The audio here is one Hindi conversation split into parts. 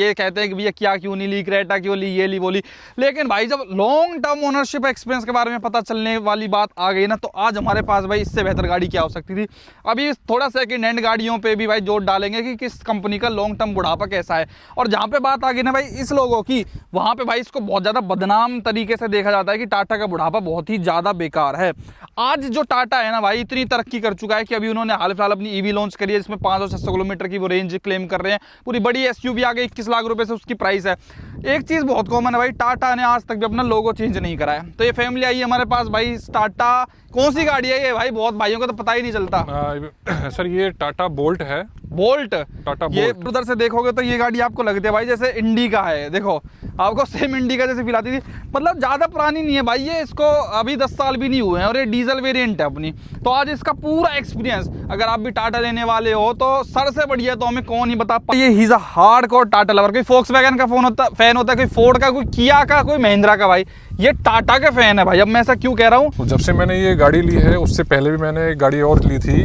ये कहते हैं कि भैया क्या क्यों नहीं ली, क्रेटा क्यों ली, ये ली वो ली। लेकिन भाई जब लॉन्ग टर्म ओनरशिप एक्सपीरियंस के बारे में पता चलने वाली बात आ गई ना, तो आज हमारे पास भाई इससे बेहतर गाड़ी क्या हो सकती थी। अभी थोड़ा सेकंड हैंड गाड़ियों पे भी भाई जोर डालेंगे कि किस कंपनी का लॉन्ग टर्म बुढ़ापा कैसा है। और जहाँ पे बात आ गई ना भाई इस लोगों की, वहाँ पे भाई इसको बहुत ज़्यादा बदनाम तरीके से देखा जाता है कि टाटा का बुढ़ापा बहुत ही ज़्यादा बेकार है। आज जो टाटा है ना भाई इतनी तरक्की कर चुका है कि अभी उन्होंने हाल फिलहाल अपनी ईवी लॉन्च करी है, जिसमें 500-600 किलोमीटर की वो रेंज क्लेम कर रहे हैं। पूरी बड़ी एसयूवी आ गई, 21 लाख रुपए से उसकी प्राइस है। एक चीज़ बहुत कॉमन है भाई, टाटा ने आज तक भी अपना लोगो चेंज नहीं करा है। तो ये फैमिली आई है हमारे पास भाई, टाटा कौन सी गाड़ी है ये भाई, बहुत भाइयों को तो पता ही नहीं चलता। सर ये टाटा बोल्ट है। बोल्ट, टाटा ये बोल्ट। उधर से देखोगे तो ये गाड़ी आपको लगती है भाई जैसे इंडिका है। देखो आपको सेम इंडिका जैसे फील आती थी, मतलब ज़्यादा पुरानी नहीं है भाई ये, इसको अभी 10 साल भी नहीं हुए हैं और ये डीजल वेरिएंट है अपनी। तो आज इसका पूरा एक्सपीरियंस अगर आप भी टाटा लेने वाले हो तो सर से बढ़िया तो हमें कौन ही बता पा। ये he is a hardcore Tata lover. कोई फोक्सवैगन का फैन होता है, कोई फोर्ड का, कोई किया का, कोई महिंद्रा का, भाई ये टाटा के फैन है भाई। अब मैं ऐसा क्यों कह रहा हूँ, जब से मैंने ये गाड़ी ली है उससे पहले भी मैंने एक गाड़ी और ली थी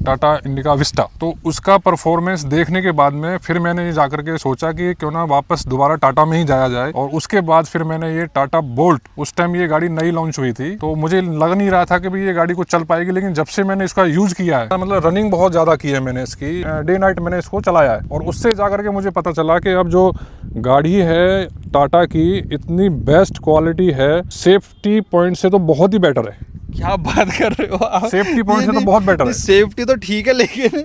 टाटा इंडिका विस्टा। तो उसका परफॉर्मेंस देखने के बाद में फिर मैंने ये जाकर के सोचा कि क्यों ना वापस दोबारा टाटा में ही जाया जाए। और उसके बाद फिर मैंने ये टाटा बोल्ट, उस टाइम ये गाड़ी नई लॉन्च हुई थी तो मुझे लग नहीं रहा था कि भाई ये गाड़ी को चल पाएगी। लेकिन जब से मैंने इसका यूज किया है, मतलब रनिंग बहुत ज़्यादा की है मैंने इसकी, डे नाइट मैंने इसको चलाया है। और उससे जाकर के मुझे पता चला कि अब जो गाड़ी है टाटा की इतनी बेस्ट क्वालिटी है, सेफ्टी पॉइंट से तो बहुत ही बेटर है। क्या बात कर रहे हो आप, सेफ्टी पॉइंट से तो बहुत बेटर है। सेफ्टी तो ठीक है लेकिन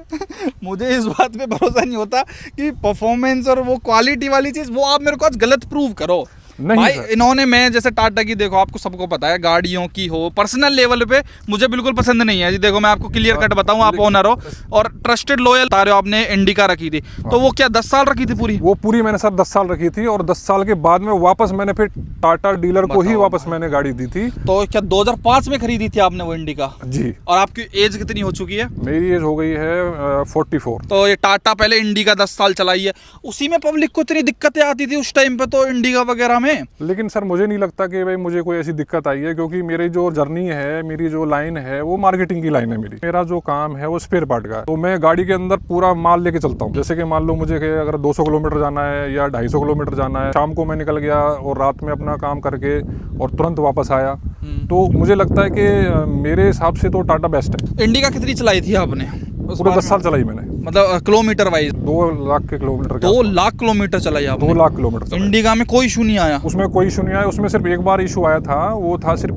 मुझे इस बात पे भरोसा नहीं होता कि परफॉर्मेंस और वो क्वालिटी वाली चीज वो आप मेरे को आज गलत प्रूव करो। नहीं भाई सर। इन्होंने, मैं जैसे टाटा की देखो आपको सबको पता है गाड़ियों की हो, पर्सनल लेवल पे मुझे बिल्कुल पसंद नहीं है जी। देखो मैं आपको क्लियर कट बताऊं, आप ओनर हो और ट्रस्टेड लॉयल बता रहे हो, आपने इंडिका रखी थी तो वो क्या 10 साल रखी थी पूरी? वो पूरी मैंने सर 10 साल रखी थी और 10 साल के बाद में वापस मैंने फिर टाटा डीलर को ही वापस मैंने गाड़ी दी थी। तो क्या 2005 में खरीदी थी आपने वो इंडिका? जी। और आपकी एज कितनी हो चुकी है? मेरी एज हो गई है 44। तो ये टाटा पहले इंडिका 10 साल चलाई है, उसी में पब्लिक को इतनी दिक्कतें आती थी उस टाइम पे तो इंडिका वगैरह में। लेकिन सर मुझे नहीं लगता कि भाई मुझे कोई ऐसी दिक्कत आई है, क्योंकि मेरी जो जर्नी है, मेरी जो लाइन है वो मार्केटिंग की लाइन है। मेरा जो काम है वो स्पेयर पार्ट का है। तो मैं गाड़ी के अंदर पूरा माल लेके चलता हूँ। जैसे कि मान लो मुझे अगर 200 किलोमीटर जाना है या 250 किलोमीटर जाना है, शाम को मैं निकल गया और रात में अपना काम करके और तुरंत वापस आया, तो मुझे लगता है कि मेरे हिसाब से तो टाटा बेस्ट है। इंडिका कितनी चलाई थी आपने? पूरे 10 साल चलाई मैंने, मतलब किलोमीटर वाइज 2 लाख के किलोमीटर। 2 लाख किलोमीटर चलाई आपने? 2 लाख किलोमीटर। इंडिका में कोई इशू नहीं आया? उसमें कोई इशू नहीं आया। उसमें सिर्फ एक बार इशू आया था, वो था सिर्फ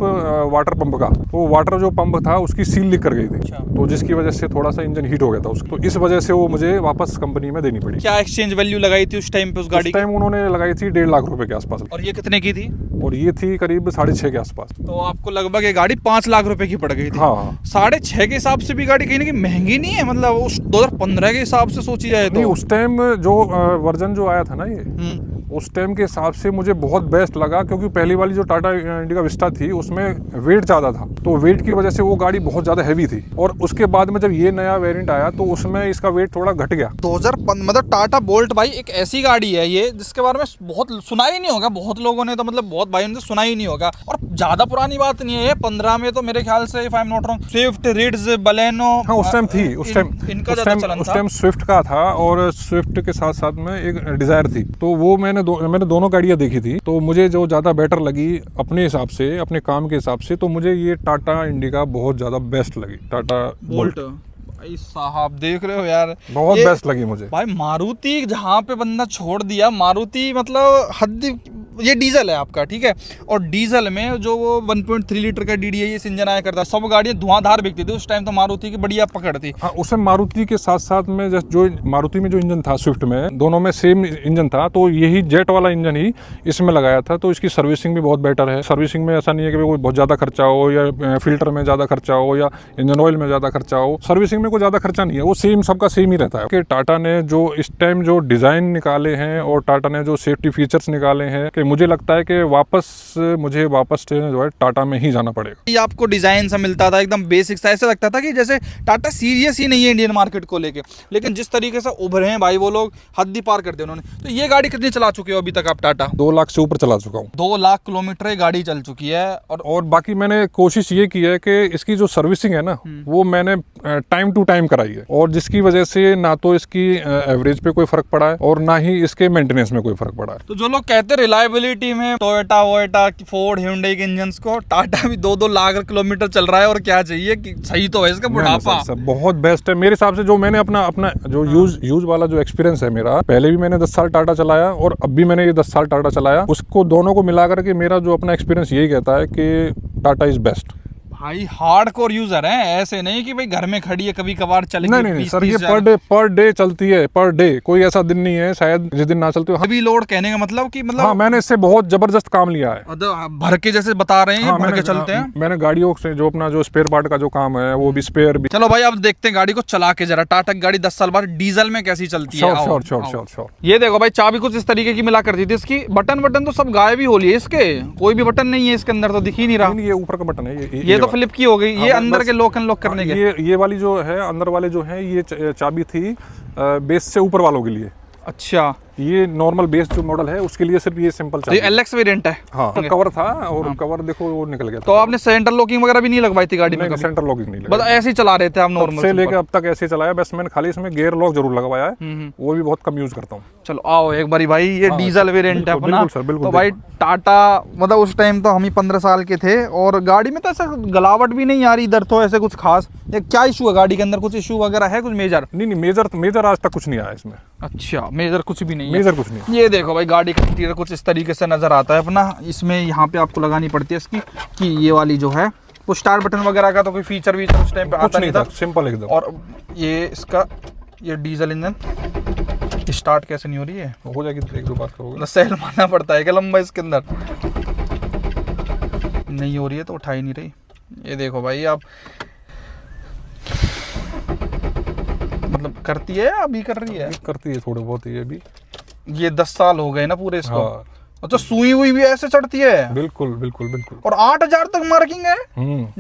वाटर पंप का। तो वाटर जो पंप था उसकी सील लीक कर गई थी, तो जिसकी वजह से थोड़ा सा इंजन हीट हो गया था उसको। तो इस वजह से वो मुझे वापस कंपनी में देनी पड़ी। क्या एक्सचेंज वैल्यू लगाई थी उस टाइम पे उस गाड़ी? उस टाइम उन्होंने लगाई थी 1.5 लाख रुपए के आसपास। और ये कितने की थी? और ये थी करीब 6.5 के आसपास। तो आपको लगभग ये गाड़ी 5 लाख रुपए की पड़ गई थी। हाँ। 6.5 के हिसाब से भी गाड़ी कहीं ना कहीं महंगी नहीं है, मतलब उस 2015 के हिसाब से सोची जाए तो। नहीं, उस टाइम जो वर्जन जो आया था ना ये, उस टाइम के हिसाब से मुझे बहुत बेस्ट लगा, क्योंकि पहली वाली जो टाटा इंडिका विस्टा थी उसमें वेट ज़्यादा था, तो वेट की वजह से वो गाड़ी बहुत ज़्यादा हैवी थी। और उसके बाद में जब ये नया वेरिएंट आया तो उसमें इसका वेट थोड़ा घट गया। 2015 मतलब टाटा बोल्ट भाई एक ऐसी गाड़ी है ये जिसके बारे में बहुत सुना ही नहीं होगा, बहुत लोगों ने तो मतलब बहुत भाइयों ने सुना ही नहीं होगा। और ज़्यादा पुरानी बात नहीं है, 15 में तो मेरे ख्याल से if I am not wrong Swift, reads, Baleno, हाँ उस टाइम थी। उस टाइम स्विफ्ट का था और स्विफ्ट के साथ साथ में एक डिजायर थी। तो वो मैंने दोनों गाड़ियाँ देखी थी, तो मुझे जो ज़्यादा बेटर लगी अपने हिसाब से, अपने काम के हिसाब से, तो मुझे ये टाटा इंडिका बहुत ज़्यादा बेस्ट लगी। टाटा बोल्ट भाई साहब देख रहे हो यार, बहुत बेस्ट लगी मुझे भाई। मारुति जहाँ पे बंदा छोड़ दिया, मारुति मतलब हद। ये डीजल है आपका, ठीक है, और डीजल में जो वो 1.3 लीटर का DDI इंजन आया करता, सब गाड़ियाँ धुआंधार बिकती थी उस टाइम, तो मारुति की बढ़िया पकड़ थी। हाँ, उसमें मारुति के साथ साथ में जो मारुति में जो इंजन था स्विफ्ट में, दोनों में सेम इंजन था, तो यही जेट वाला इंजन ही इसमें लगाया था। तो इसकी सर्विसिंग भी बहुत बेटर है। सर्विसिंग में ऐसा नहीं है कि कोई बहुत ज़्यादा खर्चा हो या फिल्टर में ज़्यादा खर्चा हो या इंजन ऑयल में ज़्यादा खर्चा हो। सर्विसिंग में कोई ज़्यादा खर्चा नहीं है, वो सेम सबका सेम ही रहता है। कि टाटा ने जो इस टाइम जो डिज़ाइन निकाले हैं और टाटा ने जो सेफ्टी फीचर्स निकाले हैं, कि मुझे लगता है कि मुझे वापस जो है टाटा में ही जाना पड़ेगा। ये आपको डिजाइन सा मिलता था एकदम बेसिक सा, ऐसा लगता था कि जैसे टाटा सीरियस ही नहीं है इंडियन मार्केट को लेके, लेकिन जिस तरीके से उभरे हैं भाई वो लोग, हद ही पार कर दिया उन्होंने। तो ये गाड़ी कितनी चला चुके हो अभी तक आप टाटा? 2 लाख से ऊपर चला चुका हूँ। 2 लाख किलोमीटर ये गाड़ी चल चुकी है। और बाकी मैंने कोशिश ये की है कि इसकी जो सर्विसिंग है ना वो मैंने टाइम टू टाइम कराई है, और जिसकी वजह से ना तो इसकी एवरेज पे कोई फर्क पड़ा है और ना ही इसके मेंटेनेंस में कोई फर्क पड़ा है। तो जो लोग कहते हैं रिलायबिलिटी में टोयोटा वोयोटा फोर्ड hyundai के इंजन को, टाटा भी 2-2 लाख किलोमीटर चल रहा है, और क्या चाहिए कि सही तो है इसका बुढ़ापा। बहुत बेस्ट है मेरे हिसाब से। जो मैंने अपना जो यूज वाला जो एक्सपीरियंस है मेरा, पहले भी मैंने 10 साल टाटा चलाया और अब भी मैंने ये 10 साल टाटा चलाया, उसको दोनों को मिला करके मेरा जो अपना एक्सपीरियंस यही कहता है कि टाटा इज बेस्ट। भाई हार्डकोर यूजर हैं, ऐसे नहीं कि भाई घर में खड़ी है कभी कभार चलेगी। नहीं सर, ये पर डे चलती है, पर डे। कोई ऐसा दिन नहीं है शायद जिस दिन ना चलती हो। अभी लोड कहने का मतलब कि हाँ, मैंने इससे बहुत जबरदस्त काम लिया है। भर के जैसे बता रहे हैं, हाँ, भर के चलते हैं। मैंने गाड़ियों से जो अपना जो स्पेयर पार्ट का जो काम है वो भी स्पेयर भी। चलो भाई अब देखते हैं गाड़ी को चला के जरा, टाटा की गाड़ी 10 साल बाद डीजल में कैसी चलती है। श्योर। ये देखो भाई, चाबी कुछ इस तरीके की मिला कर दी थी इसकी। बटन तो सब गायब ही हो लिए इसके, कोई भी बटन नहीं है इसके अंदर, तो दिख ही नहीं रहा। ये ऊपर का बटन है, ये तो फ्लिप की हो गई। ये अंदर के लॉक अनलॉक करने के। ये वाली जो है अंदर वाले जो है, ये चाबी थी बेस से ऊपर वालों के लिए। अच्छा, ये नॉर्मल बेस जो मॉडल है उसके लिए सिर्फ ये सिंपल चाबी। ये एलएक्स वेरिएंट है। हाँ, कवर था और कवर देखो वो निकल गया। तो आपने सेंटर लॉकिंग वगैरह भी नहीं लगवाई थी गाड़ी में? सेंटर लॉकिंग नहीं बस ऐसे ही चला रहे थे आप नॉर्मल से लेके अब तक ऐसे ही चलाया। बस मैंने खाली इसमें गियर लॉक जरूर लगवाया है, वो भी बहुत कम यूज करता हूँ। चलो आओ एक बारी भाई, ये डीजल वेरिएंट है अपना। तो भाई टाटा मतलब उस टाइम तो हम ही 15 साल के थे, और गाड़ी में तो ऐसा गलावट भी नहीं आ रही इधर तो ऐसे कुछ खास। क्या इशू है गाड़ी के अंदर? कुछ इशू वगैरह है कुछ मेजर? नहीं, मेजर आज तक कुछ नहीं आया इसमें। अच्छा, मेजर कुछ भी नहीं है। मेजर कुछ नहीं। ये देखो भाई, गाड़ी का इंटीरियर कुछ इस तरीके से नजर आता है अपना। इसमें यहाँ पे आपको लगानी पड़ती है इसकी कि ये वाली जो है वो स्टार्ट बटन वगैरह का तो कोई फीचर उस टाइम पे आता नहीं था, सिंपल एकदम। और ये इसका ये डीजल इंजन स्टार्ट कैसे नहीं हो रही है? हो जाएगी, 1-2 बार करोगे। सेल मारना पड़ता है क्या लंबा इसके अंदर? नहीं हो रही है तो उठा ही नहीं रही। ये देखो भाई, आप मतलब करती है या अभी कर रही है? करती है थोड़े बहुत ये भी। ये 10 साल हो गए ना पूरे इसको। हाँ। अच्छा, सुई हुई भी ऐसे चढ़ती है? बिल्कुल। और 8000 तक मार्किंग है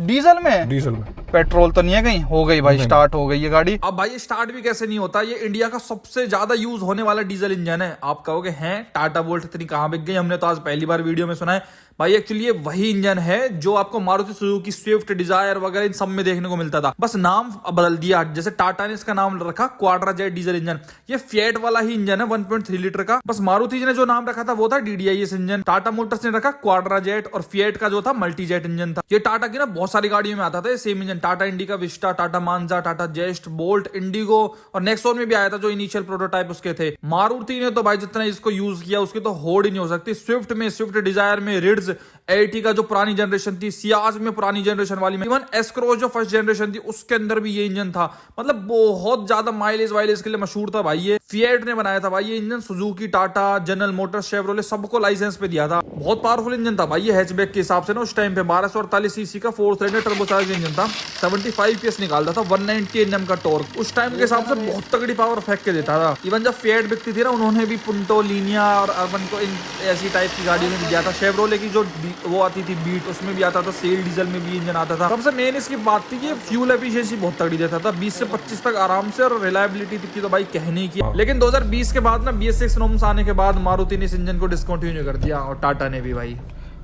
डीजल में। पेट्रोल तो नहीं है कहीं? हो गई भाई, स्टार्ट हो गई ये गाड़ी। अब भाई स्टार्ट भी कैसे नहीं होता, ये इंडिया का सबसे ज्यादा यूज होने वाला डीजल इंजन है। आप कहोगे हैं टाटा वोल्ट इतनी कहां बिक गई, हमने तो आज पहली बार वीडियो में सुना है। भाई एक्चुअली ये वही इंजन है जो आपको मारुति सुजुकी स्विफ्ट, डिजायर वगैरह इन सब में देखने को मिलता था, बस नाम बदल दिया। जैसे टाटा ने इसका नाम रखा क्वाड्रा जेट डीजल इंजन। ये फिएट वाला ही इंजन है 1.3 लीटर का, बस मारुति जी ने जो नाम रखा था वो था DDIS इंजन। टाटा मोटर्स ने रखा क्वाड्रा जेट, और फिएट का जो था मल्टी जेट इंजन था। ये टाटा की ना बहुत सारी गाड़ियों में आता था same engine. Tata indica, Vista, Tata मांजा, टाटा जेस्ट, बोल्ट, इंडिगो और नेक्सॉन में भी आया था जो इनिशियल प्रोटोटाइप उसके थे। मारुति ने तो भाई जितना इसको यूज किया उसकी तो होड़ ही नहीं हो सकती। स्विफ्ट में, स्विफ्ट डिजायर में, रिड्स, एटी का जो पुरानी जनरेशन थी, सियाज में पुरानी जनरेशन वाली में, इवन एस्क्रोस जो फर्स्ट जनरेशन थी उसके अंदर भी ये इंजन था। मतलब बहुत ज्यादा माइलेज वाइलेज के लिए मशहूर था भाई। ये फिएट ने बनाया था भाई ये engine. Suzuki, Tata, general Motors, Chevrolet सबको लाइसेंस पे दिया था। बहुत पावरफुल इंजन था भाई ये हैचबैक के हिसाब से ना। उस टाइम पे 1248 सीसी का 4 सिलेंडर टर्बोचार्ज इंजन था। 75 PS निकालता था, 190 Nm का टॉर्क। उस टाइम के हिसाब से बहुत तगड़ी पावर फेंक के देता था। इवन जब फिएट बिकती थी ना, उन्होंने भी पुंटो, लीनिया और अर्बन को ऐसी टाइप की गाड़ियों में दिया था। शेवरोले की जो वो आती थी बीट, उसमें भी आता था। सेल डीजल में भी इंजन आता था। सबसे मेन इसकी बात थी कि फ्यूल एफिशिएंसी बहुत तगड़ी देता था, 20 से 25 तक आराम से, और रिलायबिलिटी की तो भाई कहने की। लेकिन 2020 के बाद ना BS6 नॉर्म्स आने के बाद मारुति ने इस इंजन को डिसकंटिन्यू कर दिया, और टाटा ने भी भाई।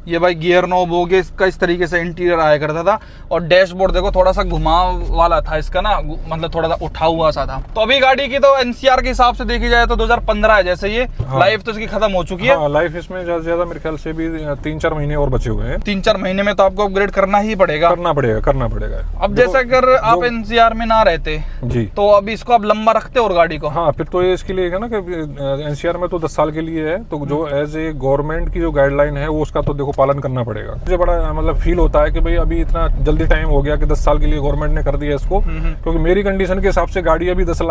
ये भाई गियर नॉब हो गया इसका, इस तरीके से इंटीरियर आया करता था। और डैशबोर्ड देखो थोड़ा सा घुमाव वाला था इसका ना, मतलब थोड़ा सा उठा हुआ सा था। तो अभी गाड़ी की तो NCR के हिसाब से देखी जाए तो 2015 है जैसे ये। हाँ। लाइफ तो इसकी खत्म हो चुकी है। लाइफ इसमें ज्यादा मेरे ख्याल से भी 3-4 महीने और बचे हुए हैं। 3-4 महीने में तो आपको अपग्रेड करना ही पड़ेगा। करना पड़ेगा। अब जैसे अगर आप NCR में ना रहते जी, तो अभी इसको आप लंबा रखते और गाड़ी को। हाँ, फिर तो ये इसके लिए है ना कि NCR में तो 10 साल के लिए है, तो जो एज ए गवर्नमेंट की जो गाइडलाइन है वो उसका तो देखो पालन करना पड़ेगा। मुझे बड़ा मतलब फील होता है कि भाई अभी इतना जल्दी टाइम हो गया कि 10 साल के लिए गवर्नमेंट ने कर दिया इसको, क्योंकि मेरी कंडीशन के हिसाब से गाड़ी अभी 10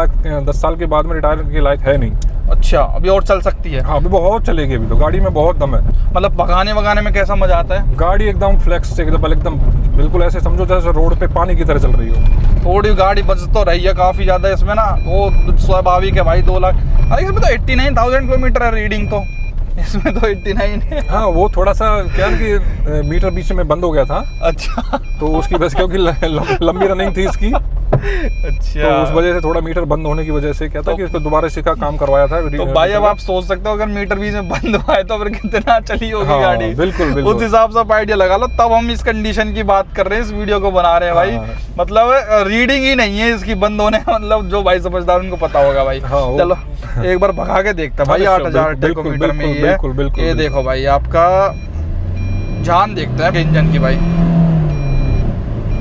साल के बाद में रिटायर के लायक है नहीं। अच्छा, अभी और चल सकती है? हाँ, अभी बहुत चलेगी। अभी तो गाड़ी में बहुत दम है। मतलब भगाने में कैसा मजा आता है? गाड़ी एकदम फ्लेक्स, एकदम बिल्कुल ऐसे समझो जैसे रोड पे पानी की तरह चल रही हो। थोड़ी गाड़ी बच तो रही है काफी ज्यादा इसमें ना, वो स्वाभाविक है भाई। 2 लाख, अरे इसमें तो 89,000 किलोमीटर है रीडिंग तो। इसमें तो 89 है। हाँ वो थोड़ा सा क्या है कि मीटर बीच में बंद हो गया था, अच्छा तो उसकी वजह से, क्योंकि लंबी रनिंग थी इसकी, अच्छा तो उस वजह से थोड़ा मीटर बंद होने की वजह से क्या था कि इसको दोबारा से का काम करवाया था। तो भाई अब आप सोच सकते हो अगर मीटर बीच में बंद हुआ है तो फिर कितना चली होगी हाँ, गाड़ी। बिल्कुल बिल्कुल उस हिसाब से आप आइडिया लगा लो, तब हम इस कंडीशन की बात कर रहे हैं, इस वीडियो को बना रहे हैं भाई। हाँ। मतलब रीडिंग ही नहीं है इसकी बंद होने का, मतलब जो भाई समझदार उनको पता होगा भाई। हाँ, चलो एक बार भगा के देखते हैं भाई। 8000 टेकोमीटर में ये है। ये देखो भाई आपका जान देखते हैं इंजन की भाई,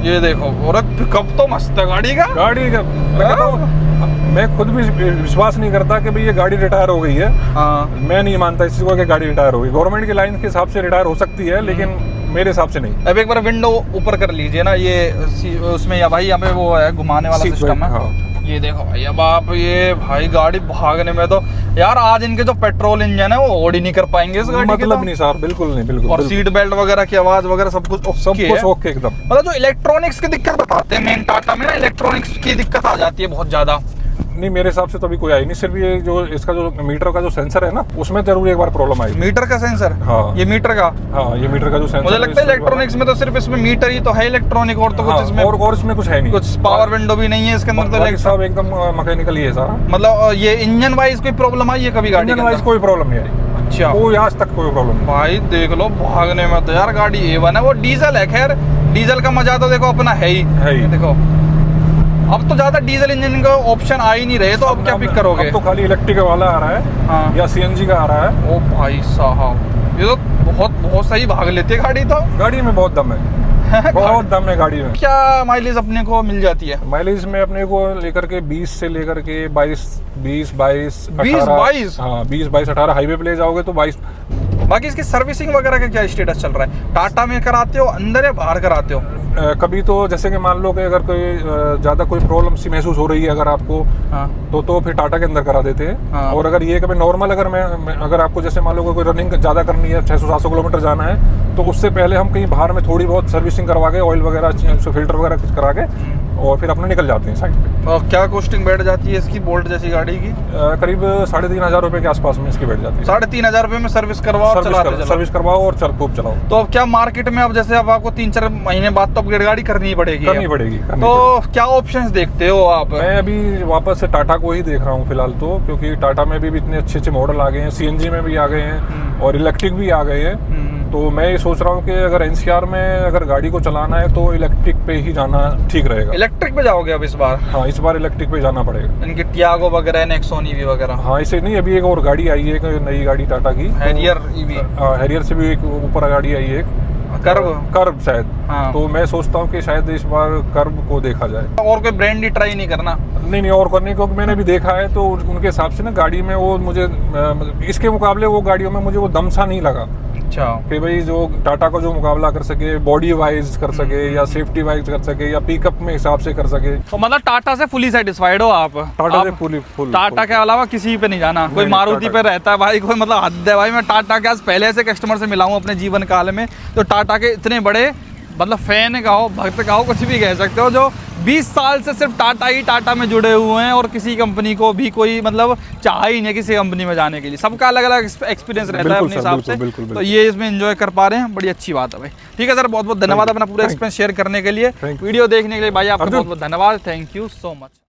ये देखो। और पिकअप तो मस्त है गाड़ी का। मैं कहता हूँ, मैं खुद भी विश्वास नहीं करता कि भाई ये गाड़ी रिटायर हो गई है। हाँ मैं नहीं मानता इस चीज को कि गाड़ी रिटायर हो गई। गवर्नमेंट की लाइन के हिसाब से रिटायर हो सकती है, लेकिन मेरे हिसाब से नहीं। अब एक बार विंडो ऊपर कर लीजिए ना, ये उसमें या भाई यहाँ पे वो है घुमाने वाला सिस्टम है। हाँ। ये देखो भाई, अब आप ये भाई गाड़ी भागने में तो यार आज इनके जो पेट्रोल इंजन है वो ओड ही नहीं कर पाएंगे इस गाड़ी मतलब के नहीं साहब, बिल्कुल नहीं, बिल्कुल। और सीट बेल्ट वगैरह की आवाज वगैरह सब कुछ ओके एकदम। मतलब जो इलेक्ट्रॉनिक्स की दिक्कत बताते हैं मेन टाटा में ना, इलेक्ट्रॉनिक्स की दिक्कत आ जाती है बहुत ज्यादा। नहीं मेरे हिसाब से तो अभी कोई आई नहीं, सिर्फ ये जो इसका जो मीटर का जो सेंसर है ना, उसमें जरूर एक बार प्रॉब्लम आई। मीटर का सेंसर? हाँ ये मीटर का, हाँ ये मीटर का जो सेंसर, मुझे लगता है इलेक्ट्रॉनिक्स में तो सिर्फ इसमें मीटर ही तो है इलेक्ट्रॉनिक, और तो हाँ, कुछ इसमें और इसमें कुछ है नहीं, कुछ पावर विंडो भी नहीं है इसके अंदर। बाकी सब एकदम मैकेनिकल ही है सारा। मतलब ये इंजन वाइज कोई प्रॉब्लम आई है कभी गाड़ी इंजन के वाइज अंदर? कोई प्रॉब्लम नहीं आई, अच्छा कोई आज तक कोई प्रॉब्लम नहीं। भाई देख लो भागने में तो यार गाड़ी A1 है। वो डीजल है, खैर डीजल का मजा तो देखो अपना है ही। देखो अब तो ज्यादा डीजल इंजन का ऑप्शन आ ही नहीं रहे, तो अब क्या पिक करोगे? अब तो खाली इलेक्ट्रिक वाला आ रहा है, हाँ। या सीएनजी का आ रहा है। ओ भाई साहब, ये तो बहुत सही भाग लेती है गाड़ी। तो गाड़ी में बहुत दम है, बहुत दम है गाड़ी में। क्या माइलेज अपने को मिल जाती है? माइलेज में अपने को लेकर के 20 से लेकर के 22, 22, 22? हाँ 20, 22, 18। हाईवे पे ले जाओगे तो 22। बाकी इसकी सर्विसिंग वगैरह का क्या स्टेटस चल रहा है? टाटा में कराते हो अंदर या बाहर कराते हो? कभी तो जैसे कि मान लो कि अगर कोई ज़्यादा कोई प्रॉब्लम सी महसूस हो रही है अगर आपको, हाँ। तो फिर टाटा के अंदर करा देते हैं। हाँ। और अगर ये कभी नॉर्मल अगर आपको जैसे मान लो कोई रनिंग ज़्यादा करनी है, 600-700 किलोमीटर जाना है, तो उससे पहले हम कहीं बाहर में थोड़ी बहुत सर्विसिंग करवा के, ऑयल वगैरह फिल्टर वगैरह कुछ करा के, और फिर अपने निकल जाते हैं साइड पे। और क्या कॉस्टिंग बैठ जाती है इसकी बोल्ट जैसी गाड़ी की? करीब 3,500 रुपये के आसपास में इसकी बैठ जाती है। 3,500 रुपये में सर्विस करवाओ, सर्विस करवाओ और खूब चलाओ। तो अब क्या मार्केट में, अब जैसे अब आपको 3-4 महीने बाद तो अपग्रेड गाड़ी करनी पड़ेगी। तो क्या ऑप्शंस देखते हो आप? मैं अभी वापस से टाटा को ही देख रहा हूँ फिलहाल तो, क्योंकि टाटा में भी इतने अच्छे मॉडल आ गए हैं, सीएनजी में भी आ गए हैं और इलेक्ट्रिक भी आ गए हैं। तो मैं ये सोच रहा हूँ कि अगर एनसीआर में अगर गाड़ी को चलाना है तो इलेक्ट्रिक पे ही जाना ठीक रहेगा। इलेक्ट्रिक पे जाओगे अब इस बार? हाँ इस बार इलेक्ट्रिक पे जाना पड़ेगा। इनकी टियागो वगैरह, नेक्सॉन ईवी वगैरह। हाँ इसे नहीं, अभी एक और गाड़ी आई है, एक नई गाड़ी टाटा की, हैरियर ईवी। हैरियर से भी एक ऊपर गाड़ी आई है, कर्व शायद। हाँ। तो मैं सोचता हूँ कि शायद इस बार कर्व को देखा जाए। और कोई ब्रांड ही ट्राई नहीं करना? नहीं और करने, क्योंकि मैंने भी देखा है तो उनके हिसाब से ना गाड़ी में वो मुझे इसके मुकाबले वो गाड़ियों में मुझे वो दम सा नहीं लगा। अच्छा कि भाई जो टाटा का जो मुकाबला कर सके, बॉडी वाइज कर सके या सेफ्टी वाइज कर सके या पिकअप में हिसाब से कर सके। तो मतलब टाटा से फुली सेटिस्फाइड हो आप? टाटा से फुल टाटा के अलावा किसी पे नहीं जाना? कोई मारुति पे रहता है भाई, कोई मतलब हद है भाई। मैं टाटा के आज पहले ऐसे कस्टमर से मिला हूँ अपने जीवन काल में, तो टाटा के इतने बड़े मतलब फैन कहो, भक्त कहो, कुछ भी कह सकते हो, जो 20 साल से सिर्फ टाटा में जुड़े हुए हैं और किसी कंपनी को भी कोई मतलब चाह ही नहीं किसी कंपनी में जाने के लिए। सबका अलग अलग एक्सपीरियंस रहता है अपने हिसाब से। तो ये इसमें एंजॉय कर पा रहे हैं, बड़ी अच्छी बात है भाई। ठीक है सर, बहुत बहुत धन्यवाद अपना पूरा एक्सपीरियंस शेयर करने के लिए, वीडियो देखने के लिए भाई आपका बहुत बहुत धन्यवाद। Thank you so much.